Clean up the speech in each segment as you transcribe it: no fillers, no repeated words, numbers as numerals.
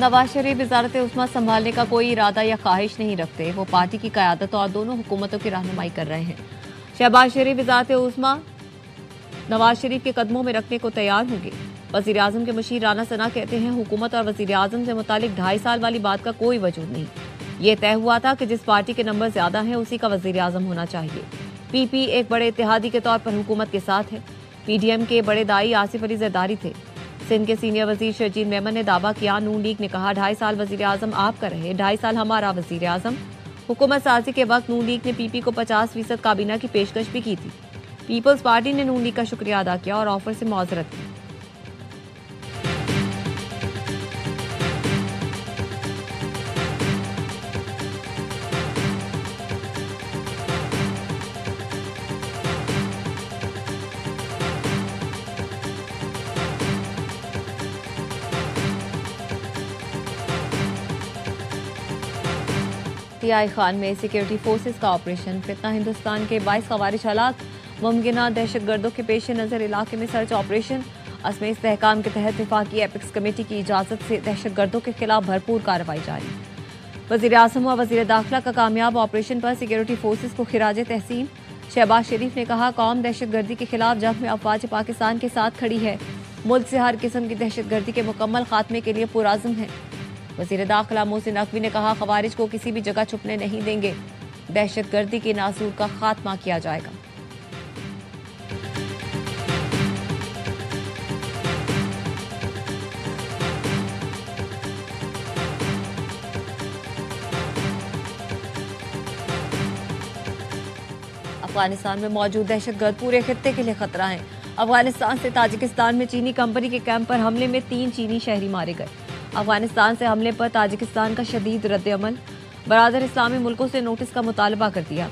नवाज शरीफ वजारत उस्मा संभालने का कोई इरादा या ख्वाहिश नहीं रखते। वो पार्टी की क़यादत और दोनों हुकूमतों की रहनुमाई कर रहे हैं। शहबाज शरीफ वजारत उस्मा नवाज शरीफ के कदमों में रखने को तैयार होंगे। वज़ीर आज़म के मुशीर राना सना कहते हैं, हुकूमत और वज़ीर आज़म से मुतालिक 2.5 साल वाली बात का कोई वजूद नहीं। ये तय हुआ था कि जिस पार्टी के नंबर ज्यादा हैं उसी का वज़ीर आज़म होना चाहिए। पीपी एक बड़े इत्तेहादी के तौर पर हुकूमत के साथ है। पीडीएम के बड़े दाई आसिफ अली जरदारी थे। सिंध के सीनियर वजीर शर्जील मेमन ने दावा किया, नून लीग ने कहा 2.5 साल वज़ीर आज़म आपका रहे, 2.5 साल हमारा वज़ीर आज़म। हुकूमत साजी के वक्त नून लीग ने पीपी को 50% काबीना की पेशकश भी की थी। पीपल्स पार्टी ने नून लीग का शुक्रिया अदा किया और ऑफर से मुआज़रत की। टीआई खान में सिक्योरिटी फोर्सेस का ऑपरेशन फितना। हिंदुस्तान के 22 ख़वारिज हलाक। मुमकिना दहशत गर्दों के पेश नज़र इलाके में सर्च ऑपरेशन। असम इस्तेहकाम के तहत वफाकी एपिक्स कमेटी की इजाज़त से दहशत गर्दों के खिलाफ भरपूर कार्रवाई जारी। वज़ीर आज़म और वज़ीर दाखिला का कामयाब ऑपरेशन पर सिक्योरिटी फोर्सेस को खिराज तहसीन। शहबाज शरीफ ने कहा, कौम दहशत गर्दी के खिलाफ जंग में अफवाज पाकिस्तान के साथ खड़ी है। मुल्क से हर किस्म की दहशत गर्दी के मुकम्मल खात्मे के लिए पुरअज़्म है। वज़ीर दाखिला मोहसिन नकवी ने कहा, ख़वारिज को किसी भी जगह छुपने नहीं देंगे। दहशत गर्दी के नासूर का खात्मा किया जाएगा। अफगानिस्तान में मौजूद दहशतगर्द पूरे खित्ते के लिए खतरा है। अफगानिस्तान से ताजिकिस्तान में चीनी कंपनी के कैंप पर हमले में 3 चीनी शहरी मारे गए। अफगानिस्तान से हमले पर ताजिकिस्तान का शदीद रद्द-ए-अमल। बरादर इस्लामी मुल्कों से नोटिस का मुतालबा कर दिया।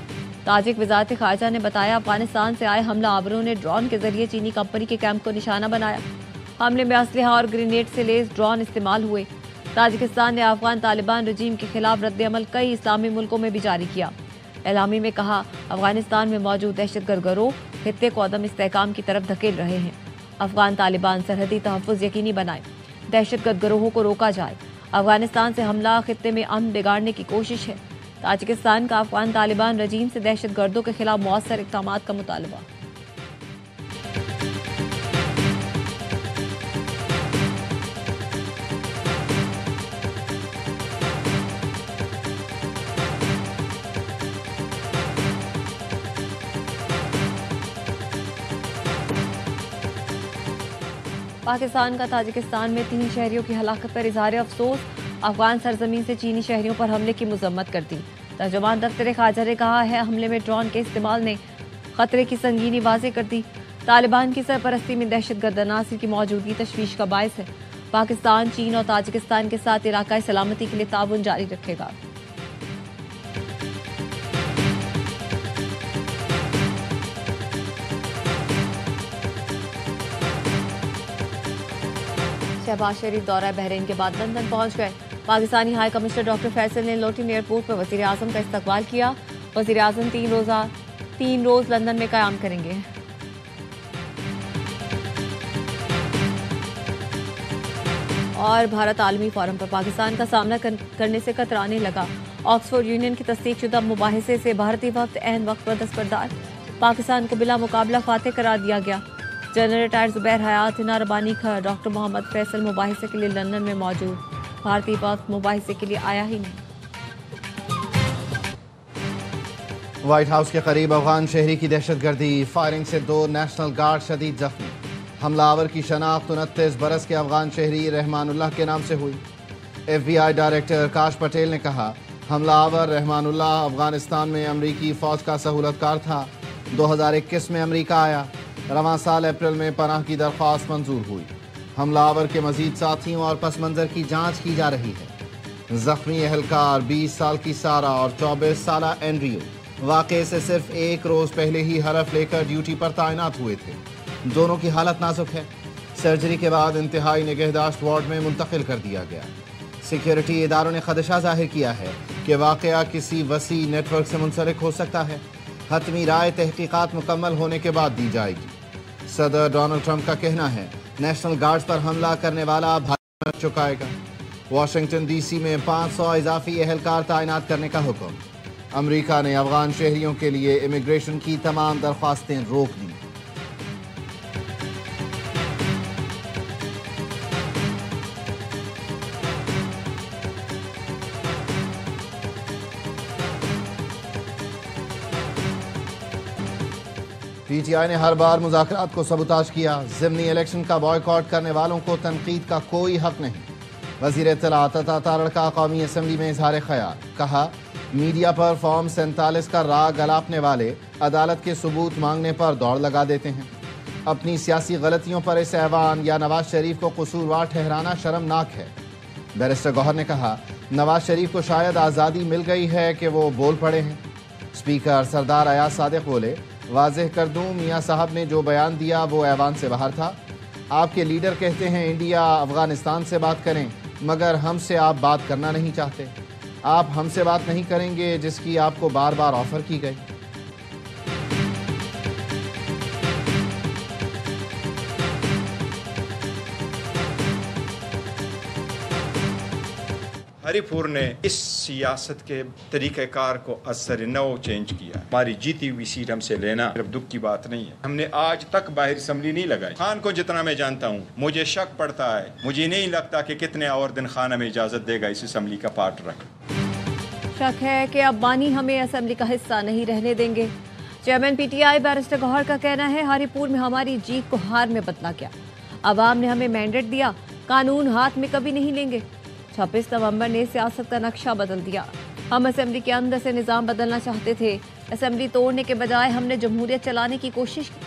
ताजिक वज़ारत ख़ारजा ने बताया, अफगानिस्तान से आए हमला आवरों ने ड्रोन के जरिए चीनी कंपनी के कैंप को निशाना बनाया। हमले में असलहा और ग्रेनेड से लैस ड्रोन इस्तेमाल हुए। ताजिकिस्तान ने अफगान तालिबान रजीम के खिलाफ रद्द-ए-अमल कई इस्लामी मुल्कों में भी जारी किया। एलामी में कहा, अफगानिस्तान में मौजूद दहशतगर्द गिरोह खित्ते को अदम इस्तेहकाम की तरफ धकेल रहे हैं। अफगान तालिबान सरहदी तहफ़्फ़ुज़ यकीनी बनाए, दहशतगर्द गिरोहों को रोका जाए। अफगानिस्तान से हमला खित्ते में अमन बिगाड़ने की कोशिश है। ताजिकिस्तान का अफगान तालिबान रजीम से दहशतगर्दों के खिलाफ मौसर इक़दामात का मुतालबा। पाकिस्तान का ताजिकिस्तान में 3 शहरियों की हलाकत पर इजहार अफसोस। अफगान सरजमीन से चीनी शहरियों पर हमले की मजम्मत कर दी। तर्जुमान दफ्तर ख़ारजा ने कहा है, हमले में ड्रोन के इस्तेमाल ने खतरे की संगीनी वाज़ेह कर दी। तालिबान की सरपरस्ती में दहशतगर्द अनासिर की मौजूदगी तशवीश का बायस है। पाकिस्तान चीन और ताजिकिस्तान के साथ इलाकाई सलामती के लिए ताउन जारी रखेगा। शहबाज शरीफ दौरा बहरीन के बाद लंदन पहुंच गए। Pakistani high commissioner doctor Faisal ने लोटिन एयरपोर्ट पर वज़ीर आज़म का इस्तकबाल किया। वज़ीर आज़म 3 रोज़ लंदन में क़याम करेंगे। और भारत आलमी फोरम पर पाकिस्तान का सामना करने से कतराने लगा। ऑक्सफोर्ड यूनियन की तस्दीकशुदा मुबाहिसे से भारतीय वक्त ऐन वक्त पर दस्तबरदार। पाकिस्तान को बिला मुकाबला फातेह करार दिया गया। जनरल रिटायर्ड ज़ुबैर हयात, हिना रबानी खर, डॉक्टर मोहम्मद फैसल मुबाहिसे के लिए लंदन में मौजूद। भारतीय वक्त मुबाहिसे के लिए आया ही नहीं। व्हाइट हाउस के करीब अफगान शहरी की दहशतगर्दी। फायरिंग से 2 नेशनल गार्ड शदीद जख्मी। हमलावर की शनाख्त 29 बरस के अफगान शहरी रहमानुल्लाह के नाम से हुई। FBI डायरेक्टर काश पटेल ने कहा, हमलावर रहमानुल्लाह अफगानिस्तान में अमरीकी फ़ौज का सहूलतकार था। 2021 में अमरीका आया। रवां साल अप्रैल में पनाह की दरख्वास्त मंजूर हुई। हमलावर के मजीद साथियों और पस मंज़र की जांच की जा रही है। जख्मी एहलकार 20 साल की सारा और 24 साला एंड्रियो वाक़े से सिर्फ 1 रोज़ पहले ही हरफ लेकर ड्यूटी पर तैनात हुए थे। दोनों की हालत नाजुक है। सर्जरी के बाद इंतहाई निगहदाश्त वार्ड में मुंतकिल कर दिया गया। सिक्योरिटी इदारों ने खदशा जाहिर किया है कि वाक़या किसी वसी नेटवर्क से मुंसलिक हो सकता है। हतमी राय तहकीकात मुकम्मल होने के बाद दी जाएगी। सदर डोनाल्ड ट्रंप का कहना है, नेशनल गार्ड्स पर हमला करने वाला भारी चुकाएगा। واشنگٹن ڈی سی میں 500 اضافی اہلکار تعینات کرنے کا حکم۔ امریکہ نے افغان شہریوں کے لیے امیگریشن کی تمام درخواستیں روک دیں۔ پی ٹی آئی نے ہر بار مذاکرات کو سبوتاژ کیا۔ ضمنی الیکشن کا بائیکاٹ کرنے والوں کو تنقید کا کوئی حق نہیں۔ وزیر اطلاعات عطا تارڑکا قومی اسمبلی میں اظہار خیال، کہا میڈیا پر فارم 47 کا راگ الاپنے والے عدالت کے ثبوت مانگنے پر دوڑ لگا دیتے ہیں۔ اپنی سیاسی غلطیوں پر اس ایوان یا نواز شریف کو قصوروار ٹھہرانا شرمناک ہے۔ بیرسٹر گوہر نے کہا نواز شریف کو شاید آزادی مل گئی ہے کہ وہ بول پڑے ہیں۔ اسپیکر سردار ایاز صادق بولے واضح کر دوں میاں صاحب نے جو بیان دیا وہ ایوان سے باہر تھا۔ آپ کے لیڈر کہتے ہیں انڈیا افغانستان سے بات کریں، مگر ہم سے آپ بات کرنا نہیں چاہتے۔ آپ ہم سے بات نہیں کریں گے جس کی آپ کو بار بار آفر کی گئی۔ ہری پور نے اس سیاست کے طریقہ کار کو اثر نو چینج کیا۔ ہماری جیتی ہوئی سیٹ ہم سے لینا صرف دکھ کی بات نہیں ہے۔ ہم نے آج تک باہر اسمبلی نہیں لگائی۔ خان کو جتنا میں جانتا ہوں مجھے شک پڑتا ہے، مجھے نہیں لگتا کہ کتنے اور دن خان ہمیں اجازت دے گا اس اسمبلی کا پارٹ رکھ۔ شک ہے کہ اب بانی ہمیں اسمبلی کا حصہ نہیں رہنے دیں گے۔ Chairman P T I barrister Gohar کا کہنا ہے ہری پور میں ہماری جیت کو ہار میں بدلا کیا۔ عوام نے ہمیں مینڈیٹ دیا، قانون ہاتھ میں کبھی نہیں لیں گے۔ 26 نومبر نے سیاست کا نقشہ بدل دیا۔ ہم اسمبلی کے اندر سے نظام بدلنا چاہتے تھے، اسمبلی توڑنے کے بجائے ہم نے جمہوریت چلانے کی کوشش کی۔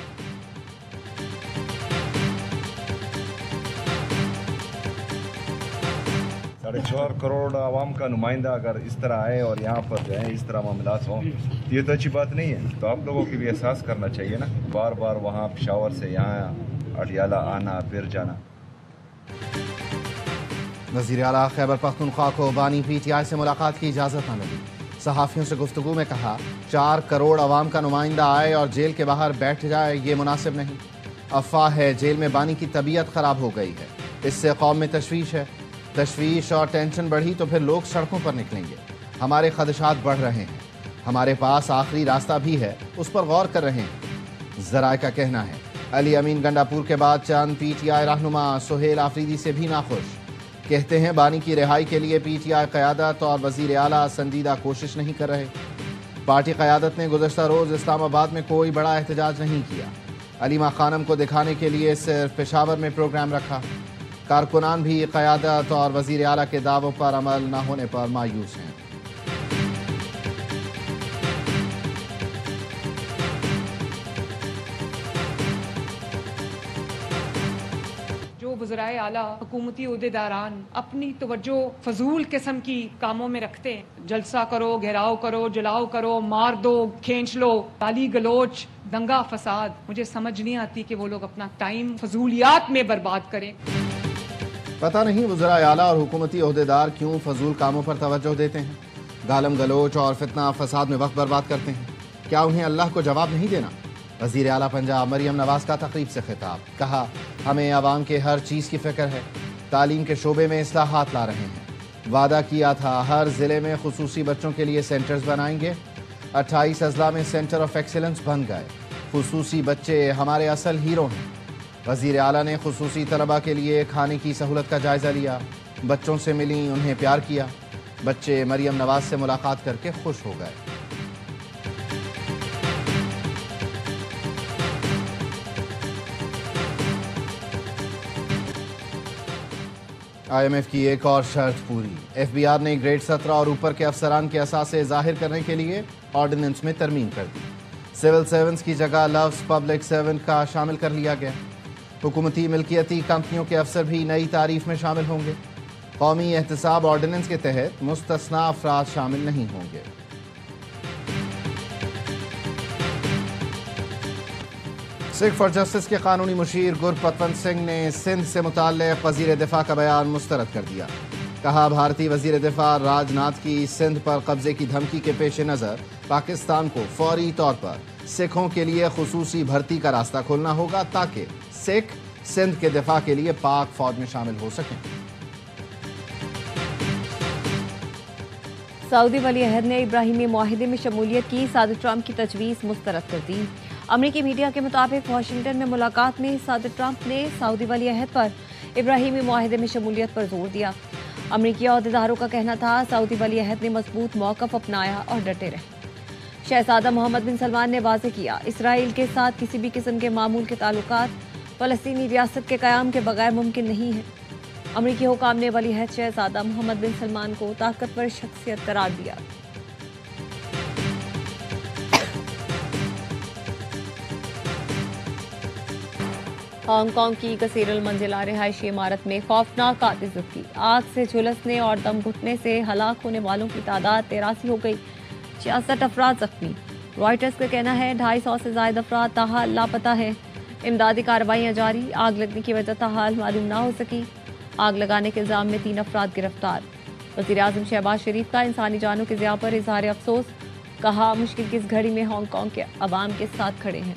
4.5 کروڑ عوام کا نمائندہ اگر اس طرح آئے اور یہاں پر جو ہے اس طرح معاملات ہوں تو یہ تو اچھی بات نہیں ہے۔ تو آپ لوگوں کے بھی احساس کرنا چاہیے نا، بار بار وہاں پشاور سے یہاں اڈیالہ آنا پھر جانا۔ وزیر اعلیٰ خیبر پختونخوا کو بانی پی ٹی آئی سے ملاقات کی اجازت نہ ملی۔ صحافیوں سے گفتگو میں کہا 4 کروڑ عوام کا نمائندہ آئے اور جیل کے باہر بیٹھ جائے یہ مناسب نہیں۔ افواہ ہے جیل میں بانی کی طبیعت خراب ہو گئی ہے، اس سے قوم میں تشویش ہے۔ تشویش اور ٹینشن بڑھی تو پھر لوگ سڑکوں پر نکلیں گے۔ ہمارے خدشات بڑھ رہے ہیں، ہمارے پاس آخری راستہ بھی ہے، اس پر غور کر رہے ہیں۔ ذرائع کا کہنا ہے علی امین گنڈاپور کے بعد چند پی ٹی آئی رہنما سہیل آفریدی سے بھی ناخوش۔ کہتے ہیں بانی کی رہائی کے لیے پی ٹی آئی قیادت اور وزیر اعلیٰ سنجیدہ کوشش نہیں کر رہے۔ پارٹی قیادت نے گزشتہ روز اسلام آباد میں کوئی بڑا احتجاج نہیں کیا، علیمہ خانم کو دکھانے کے لیے صرف پشاور میں پروگرام رکھا۔ کارکنان بھی قیادت اور وزیر اعلیٰ کے دعووں پر عمل نہ ہونے پر مایوس ہیں۔ جو وزرائے اعلیٰ حکومتی عہدیداران اپنی توجہ فضول قسم کی کاموں میں رکھتے ہیں، جلسہ کرو، گھیراؤ کرو، جلاؤ کرو، مار دو، کھینچ لو، گالی گلوچ، دنگا فساد، مجھے سمجھ نہیں آتی کہ وہ لوگ اپنا ٹائم فضولیات میں برباد کریں۔ پتہ نہیں وزرائے اعلیٰ اور حکومتی عہدیدار کیوں فضول کاموں پر توجہ دیتے ہیں، گالم گلوچ اور فتنہ فساد میں وقت برباد کرتے ہیں۔ کیا انہیں اللہ کو جواب نہیں دینا؟ وزیر اعلیٰ پنجاب مریم نواز کا تقریب سے خطاب، کہا ہمیں عوام کے ہر چیز کی فکر ہے، تعلیم کے شعبے میں اصلاحات لا رہے ہیں، وعدہ کیا تھا ہر ضلع میں خصوصی بچوں کے لیے سینٹرز بنائیں گے، 28 اضلاع میں سینٹر آف ایکسیلنس بن گئے، خصوصی بچے ہمارے اصل ہیرو ہیں۔ وزیر اعلیٰ نے خصوصی طلباء کے لیے کھانے کی سہولت کا جائزہ لیا، بچوں سے ملیں، انہیں پیار کیا، بچے مریم نواز سے ملاقات کر کے خوش ہو گئے۔ آئی ایم ایف کی ایک اور شرط پوری، ایف بی آر نے گریڈ 17 اور اوپر کے افسران کے اثاثے ظاہر کرنے کے لیے آرڈیننس میں ترمیم کر دی۔ سول سرونٹس کی جگہ لفظ پبلک سرونٹ کا شامل کر لیا گیا۔ حکومتی ملکیتی کمپنیوں کے افسر بھی نئی تعریف میں شامل ہوں گے۔ قومی احتساب آرڈیننس کے تحت مستثنی افراد شامل نہیں ہوں گے۔ سکھ فار جسٹس کے قانونی مشیر گرپتونت سنگھ نے سندھ سے متعلق وزیر دفاع کا بیان مسترد کر دیا۔ کہا بھارتی وزیر دفاع راج ناتھ کی سندھ پر قبضے کی دھمکی کے پیش نظر پاکستان کو فوری طور پر سکھوں کے لیے خصوصی بھرتی کا راستہ کھولنا ہوگا تاکہ سکھ سندھ کے دفاع کے لیے پاک فوج میں شامل ہو سکیں۔ सऊदी वली अहद ने इब्राहिमी मुआहिदे में शमूलियत की, सदर ट्रंप की तजवीज़ मुस्तरद कर दी। अमरीकी मीडिया के मुताबिक वाशिंगटन में मुलाकात में सदर ट्रंप ने सऊदी वली अहद पर इब्राहिमी मुआहिदे में शमूलियत पर जोर दिया। अमरीकी अहदेदारों का कहना था सऊदी वली अहद ने मजबूत मौक़िफ़ अपनाया और डटे रहे। शहजादा मोहम्मद बिन सलमान ने वाज़ेह किया, इसराइल के साथ किसी भी किस्म के मामूल के ताल्लुकात फ़लस्तीनी रियासत के क़याम के बगैर मुमकिन नहीं है। अमरीकी हुकाम ने वली अहद शहजादा मोहम्मद बिन सलमान को ताकतवर शख्सियत करार दिया। हांगकांग की कसीरुल मंजिला रिहायशी इमारत में खौफनाक आतिशबाजी, आग से झुलसने और दम घुटने से हलाक होने वालों की तादाद 83 हो गई, 66 अफराद जख्मी। रॉयटर्स का कहना है 250 से ज़ायद अफराद ताहाल लापता है। इमदादी कार्रवाइयाँ जारी, आग लगने की वजह ताहाल मालूम ना हो सकी। आग लगाने के इल्ज़ाम में 3 अफराद गिरफ्तार। वज़ीर-ए-आज़म शहबाज शरीफ का इंसानी जानों के ज़िया पर इज़हार अफसोस, कहा मुश्किल की इस घड़ी में हांगकांग के अवाम के साथ खड़े हैं।